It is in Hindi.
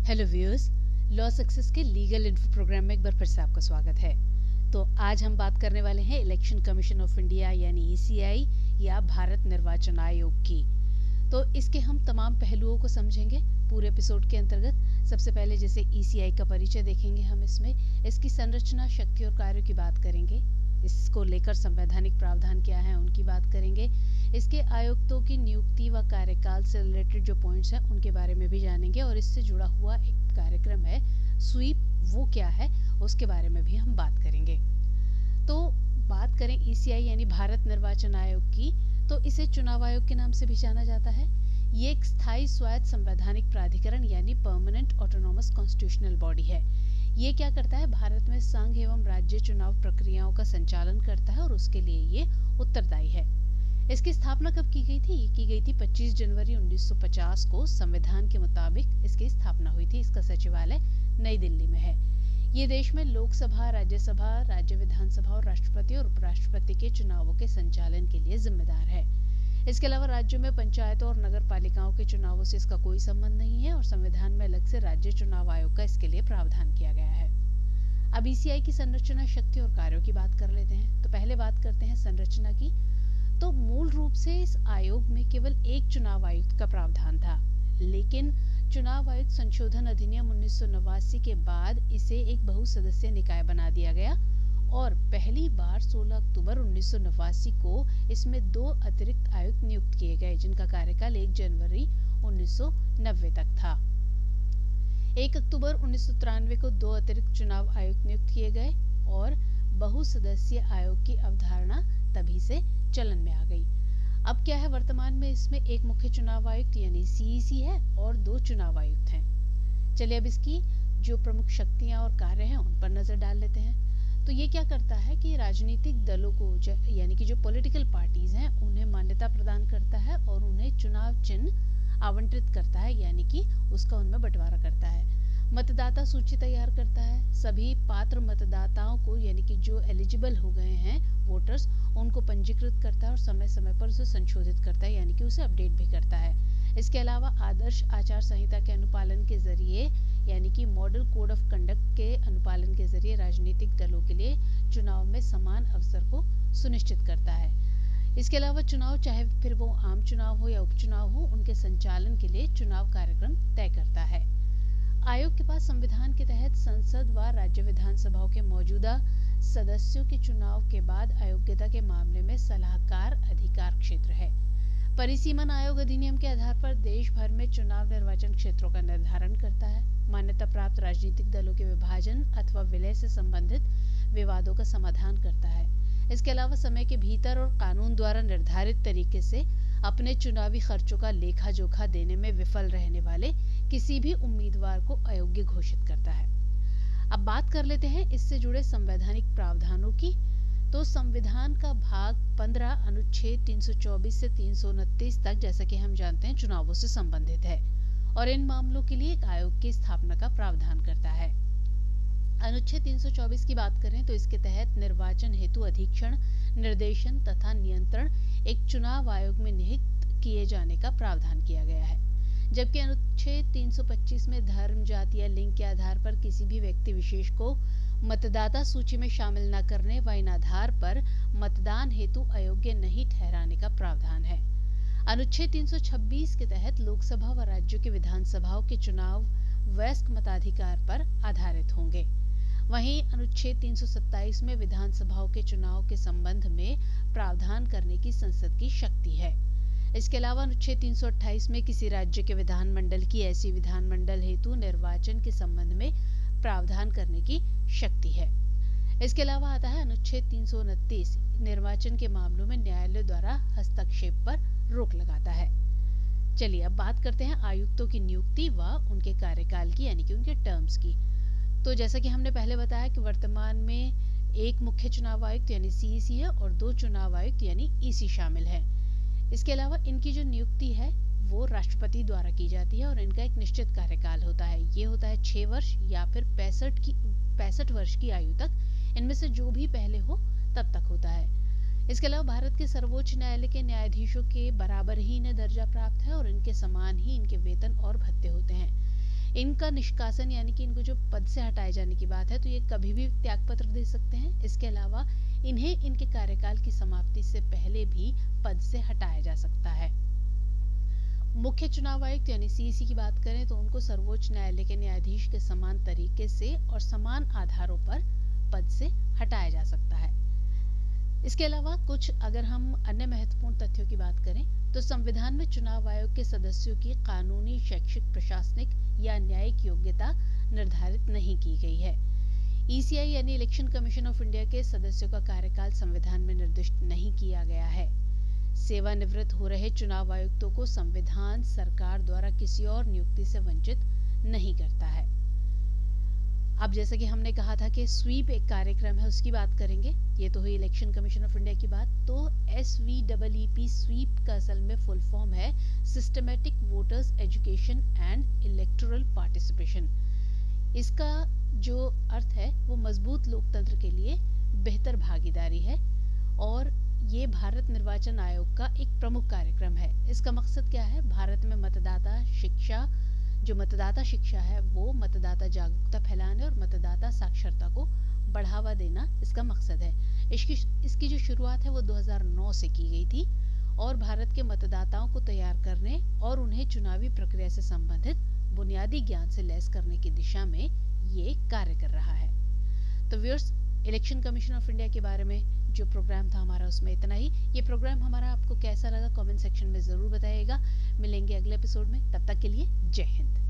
हेलो व्यूअर्स, लॉ सक्सेस के लीगल इन्फो प्रोग्राम में एक बार फिर से आपका स्वागत है। तो आज हम बात करने वाले हैं इलेक्शन कमीशन ऑफ इंडिया यानी ईसीआई या भारत निर्वाचन आयोग की। तो इसके हम तमाम पहलुओं को समझेंगे पूरे एपिसोड के अंतर्गत। सबसे पहले जैसे ईसीआई का परिचय देखेंगे हम, इसमें इसकी संरचना, शक्ति और कार्यों की बात करेंगे। इसको लेकर संवैधानिक प्रावधान क्या है उनकी बात करेंगे। इसके आयुक्तों की नियुक्ति व कार्यकाल से रिलेटेड जो पॉइंट्स हैं उनके बारे में भी जानेंगे, और इससे जुड़ा हुआ एक कार्यक्रम है स्वीप, वो क्या है उसके बारे में भी हम बात करेंगे। तो बात करें ईसीआई यानी भारत निर्वाचन आयोग की, तो इसे चुनाव आयोग के नाम से भी जाना जाता है। ये एक स्थायी स्वायत्त संवैधानिक प्राधिकरण यानी परमानेंट ऑटोनोमस कॉन्स्टिट्यूशनल बॉडी है। ये क्या करता है, भारत में संघ एवं राज्य चुनाव प्रक्रियाओं का संचालन करता है और उसके लिए ये उत्तरदायी है। इसकी स्थापना कब की गई थी? ये की गई थी 25 जनवरी 1950 को। संविधान के मुताबिक इसकी स्थापना हुई थी। इसका सचिवालय नई दिल्ली में है। ये देश में लोकसभा, राज्यसभा, राज्य विधानसभा और राष्ट्रपति और उपराष्ट्रपति के चुनावों के संचालन के लिए जिम्मेदार है। इसके अलावा राज्यों में पंचायतों और नगर पालिकाओं के चुनावों से इसका कोई संबंध नहीं है, और संविधान में अलग से राज्य चुनाव आयोग का इसके लिए प्रावधान किया गया है। अब ईसीआई की संरचना, शक्ति और कार्यों की बात कर लेते हैं। तो पहले बात करते हैं संरचना की। तो मूल रूप से इस आयोग में केवल एक चुनाव आयुक्त का प्रावधान था, लेकिन चुनाव आयुक्त संशोधन अधिनियम 1989 के बाद इसे एक बहुसदस्यीय निकाय बना दिया गया, और पहली बार 16 अक्टूबर 1989 को इसमें 2 अतिरिक्त आयुक्त नियुक्त किए गए, जिनका कार्यकाल 1 जनवरी 1990 तक था। 1 अक्टूबर 1993 को 2 अतिरिक्त चुनाव आयुक्त नियुक्त किए गए, और बहुसदस्यीय आयोग की अवधारणा तभी से चलन में आ गई। अब क्या है, वर्तमान में इसमें एक मुख्य चुनाव आयुक्त यानी सीईसी है और 2 चुनाव आयुक्त हैं। चलिए अब इसकी जो प्रमुख शक्तियां और कार्य हैं उन पर नजर डाल लेते हैं। तो ये क्या करता है कि राजनीतिक दलों को यानी कि जो पॉलिटिकल पार्टीज हैं उन्हें मान्यता प्रदान करता है और उन्हें चुनाव चिन्ह आवंटित करता है, यानी कि उसका उनमें बंटवारा करता है। मतदाता सूची तैयार करता है। सभी पात्र मतदाताओं को यानी कि जो एलिजिबल हो गए हैं वोटर्स, उनको पंजीकृत करता है और समय समय पर उसे संशोधित करता है, यानी कि उसे अपडेट भी करता है। इसके अलावा आदर्श आचार संहिता के अनुपालन के जरिए यानी कि मॉडल कोड ऑफ कंडक्ट के अनुपालन के जरिए राजनीतिक दलों के लिए चुनाव में समान अवसर को सुनिश्चित करता है। इसके अलावा चुनाव, चाहे फिर वो आम चुनाव हो या उपचुनाव हो, उनके संचालन के लिए चुनाव कार्यक्रम तय करता है। आयोग के पास संविधान के तहत संसद व राज्य विधानसभाओं के मौजूदा सदस्यों के चुनाव के बाद अयोग्यता के मामले में सलाहकार अधिकार क्षेत्र है। परिसीमन आयोग अधिनियम के आधार पर देश भर में चुनाव निर्वाचन क्षेत्रों का निर्धारण करता है। मान्यता प्राप्त राजनीतिक दलों के विभाजन अथवा विलय से संबंधित विवादों का समाधान करता है। इसके अलावा समय के भीतर और कानून द्वारा निर्धारित तरीके से अपने चुनावी खर्चों का लेखा जोखा देने में विफल रहने वाले किसी भी उम्मीदवार को अयोग्य घोषित करता है। अब बात कर लेते हैं इससे जुड़े संवैधानिक प्रावधानों की। तो संविधान का भाग 15 अनुच्छेद 324 से 329 तक, जैसा कि हम जानते हैं, चुनावों से संबंधित है और इन मामलों के लिए एक आयोग की स्थापना का प्रावधान करता है। अनुच्छेद 324 की बात करें तो इसके तहत निर्वाचन हेतु अधीक्षण, निर्देशन तथा नियंत्रण एक चुनाव आयोग में नियुक्त किए जाने का प्रावधान किया गया है। जबकि अनुच्छेद 325 में धर्म, जाति या लिंग के आधार पर किसी भी व्यक्ति विशेष को मतदाता सूची में शामिल न करने व इन आधार पर मतदान हेतु अयोग्य नहीं ठहराने का प्रावधान है। अनुच्छेद 326 के तहत लोकसभा व राज्यों के विधानसभाओं के चुनाव वयस्क मताधिकार पर आधारित होंगे। वहीं अनुच्छेद 327 में विधानसभाओं के चुनाव के संबंध में प्रावधान करने की संसद की शक्ति है। इसके अलावा अनुच्छेद 328 में किसी राज्य के विधानमंडल की ऐसी विधानमंडल हेतु निर्वाचन के संबंध में प्रावधान करने की शक्ति है। इसके अलावा आता है अनुच्छेद 329, निर्वाचन के मामलों में न्यायालय द्वारा हस्तक्षेप पर रोक लगाता है। चलिए अब बात करते हैं आयुक्तों की नियुक्ति व उनके कार्यकाल की, यानी कि उनके टर्म्स की। तो जैसा कि हमने पहले बताया कि वर्तमान में एक मुख्य चुनाव आयुक्त यानी सीईसी है और 2 चुनाव आयुक्त यानी ईसी शामिल है। इसके अलावा इनकी जो नियुक्ति है वो राष्ट्रपति द्वारा की जाती है और इनका एक निश्चित कार्यकाल होता है। ये होता है 6 वर्ष या फिर 65 वर्ष की आयु तक, इनमें से जो भी पहले हो तब तक होता है। इसके अलावा भारत के सर्वोच्च न्यायालय के न्यायाधीशों के बराबर ही इन्हें दर्जा प्राप्त है और इनके समान ही इनके वेतन और भत्ते होते हैं। इनका निष्कासन यानी कि इनको जो पद से हटाए जाने की बात है तो ये कभी भी त्यागपत्र दे सकते हैं। इसके अलावा इन्हें इनके कार्यकाल की समाप्ति से पहले भी पद से हटाया जा सकता है। मुख्य चुनाव आयुक्त यानी सीईसी की बात करें तो उनको सर्वोच्च न्यायालय के न्यायाधीश के समान तरीके से और समान आधारों पर पद से हटाया जा सकता है। इसके अलावा कुछ अगर हम अन्य महत्वपूर्ण तथ्यों की बात करें तो संविधान में चुनाव आयोग के सदस्यों की कानूनी, शैक्षिक, प्रशासनिक या न्यायिक योग्यता निर्धारित नहीं की गई है। ईसीआई यानी इलेक्शन कमीशन ऑफ इंडिया के सदस्यों का कार्यकाल संविधान में निर्दिष्ट नहीं किया गया है। सेवानिवृत्त हो रहे चुनाव आयुक्तों को संविधान सरकार द्वारा किसी और नियुक्ति से वंचित नहीं करता है। अब जैसे कि हमने कहा था कि स्वीप एक कार्यक्रम है, उसकी बात करेंगे। ये तो हुई इलेक्शन कमीशन ऑफ इंडिया की बात। तो SVEEP स्वीप का असल में फुल फॉर्म है systematic voters education and electoral participation. इसका जो अर्थ है वो मजबूत लोकतंत्र के लिए बेहतर भागीदारी है और ये भारत निर्वाचन आयोग का एक प्रमुख कार्यक्रम है। इसका मकसद क्या है? भारत में मतदाता शिक्षा है वो मतदाता जागरूकता फैलाने और मतदाता साक्षरता को बढ़ावा देना इसका मकसद है। इसकी जो शुरुआत है वो 2009 से की गई थी और भारत के मतदाताओं को तैयार करने और उन्हें चुनावी प्रक्रिया से संबंधित बुनियादी ज्ञान से लैस करने की दिशा में ये कार्य कर रहा है। तो viewers, election commission of India के बारे में जो प्रोग्राम था हमारा उसमें इतना ही। ये प्रोग्राम हमारा आपको कैसा लगा कमेंट सेक्शन में ज़रूर बताइएगा। मिलेंगे अगले एपिसोड में, तब तक के लिए जय हिंद।